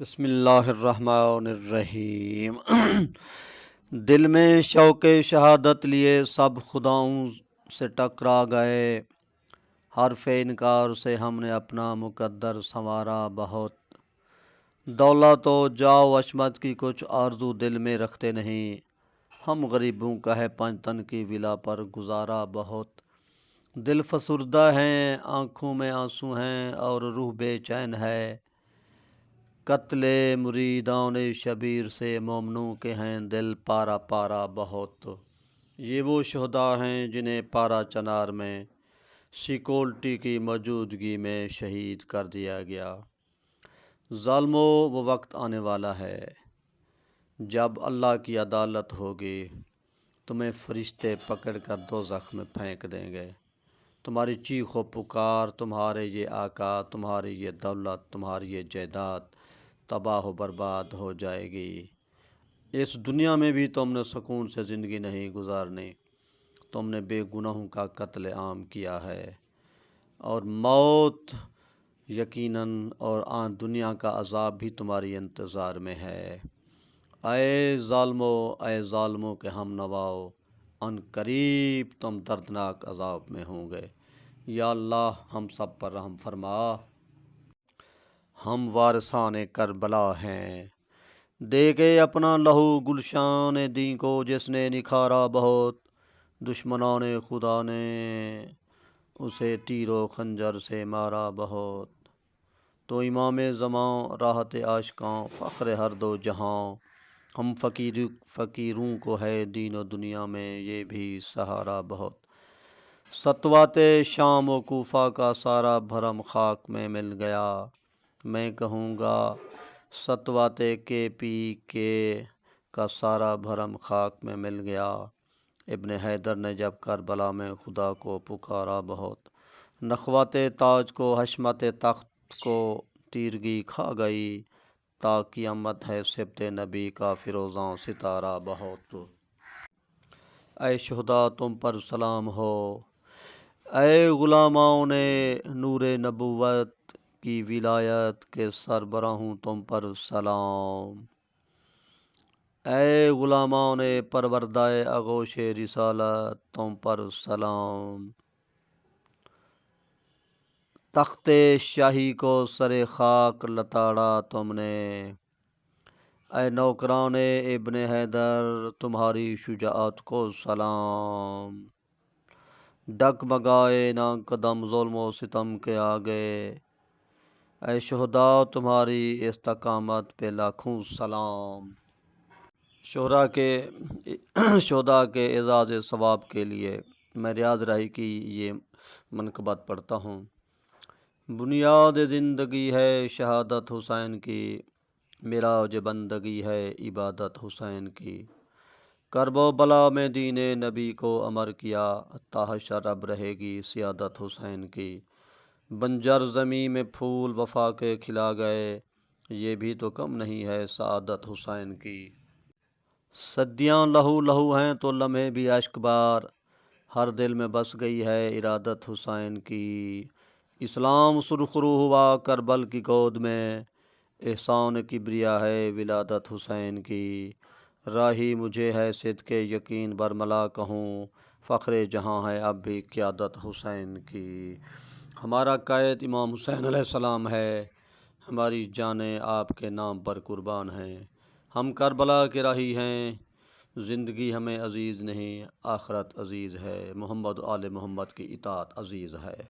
بسم اللہ الرحمن الرحیم۔ دل میں شوق شہادت لیے سب خداؤں سے ٹکرا گئے، حرف انکار سے ہم نے اپنا مقدر سنوارا بہت۔ دولت و جاؤ عظمت کی کچھ آرزو دل میں رکھتے نہیں، ہم غریبوں کا ہے پنجتن کی ولا پر گزارا بہت۔ دل فسردہ ہیں، آنکھوں میں آنسو ہیں اور روح بے چین ہے، قتل مریدان شبیر سے مومنوں کے ہیں دل پارا پارا بہت۔ یہ وہ شہداء ہیں جنہیں پارا چنار میں سیکورٹی کی موجودگی میں شہید کر دیا گیا۔ ظالموں، وہ وقت آنے والا ہے جب اللہ کی عدالت ہوگی، تمہیں فرشتے پکڑ کر دوزخ میں پھینک دیں گے۔ تمہاری چیخ و پکار، تمہارے یہ آقا، تمہاری یہ دولت، تمہاری یہ جائیداد تباہ و برباد ہو جائے گی۔ اس دنیا میں بھی تم نے سکون سے زندگی نہیں گزارنی، تم نے بے گناہوں کا قتل عام کیا ہے، اور موت یقیناً اور آن دنیا کا عذاب بھی تمہاری انتظار میں ہے۔ اے ظالموں کے ہم نواؤ، ان قریب تم دردناک عذاب میں ہوں گے۔ یا اللہ، ہم سب پر رحم فرما، ہم وارثان کربلا ہیں۔ دیکھے اپنا لہو گلشان دین کو جس نے نکھارا بہت، دشمنان خدا نے اسے تیر و خنجر سے مارا بہت۔ تو امام زماں، راحت عاشقاں، فخر ہر دو جہاں، ہم فقیروں کو ہے دین و دنیا میں یہ بھی سہارا بہت۔ ستوات شام و کوفہ کا سارا بھرم خاک میں مل گیا، میں کہوں گا ستوات کے پی کے کا سارا بھرم خاک میں مل گیا۔ ابن حیدر نے جب کربلا میں خدا کو پکارا بہت، نخوت تاج کو حشمت تخت کو تیرگی کھا گئی، تا قیامت ہے سبط نبی کا فروزاں ستارہ بہت۔ اے شہداء، تم پر سلام ہو، اے غلاماؤں نے نور نبوت کی ولایت کے سربراہوں تم پر سلام۔ اے غلاماؤں نے پروردہ آغوش رسالت تم پر سلام۔ تخت شاہی کو سر خاک لتاڑا تم نے، اے نوکران ابن حیدر تمہاری شجاعت کو سلام۔ ڈگمگائے نہ قدم ظلم و ستم کے آگے، اے شہداء تمہاری استقامت پہ لاکھوں سلام۔ شہداء کے اعزاز ثواب کے لیے میں ریاض راہی کی یہ منقبت پڑھتا ہوں۔ بنیاد زندگی ہے شہادت حسین کی، معراج بندگی ہے عبادت حسین کی۔ کرب و بلا میں دین نبی کو امر کیا، تا حشر اب رہے گی سیادت حسین کی۔ بنجر زمیں میں پھول وفا کے کھلا گئے، یہ بھی تو کم نہیں ہے سعادت حسین کی۔ صدیاں لہو لہو ہیں تو لمحے بھی اشک بار، ہر دل میں بس گئی ہے ارادت حسین کی۔ اسلام سرخرو ہوا کربل کی گود میں، احسان کبریا ہے ولادت حسین کی۔ راہی مجھے ہے صدق یقین برملا کہوں، فخر جہاں ہے اب بھی قیادت حسین کی۔ ہمارا قائد امام حسین علیہ السلام ہے، ہماری جانیں آپ کے نام پر قربان ہیں۔ ہم کربلا کے راہی ہیں، زندگی ہمیں عزیز نہیں آخرت عزیز ہے، محمد و آل محمد کی اطاعت عزیز ہے۔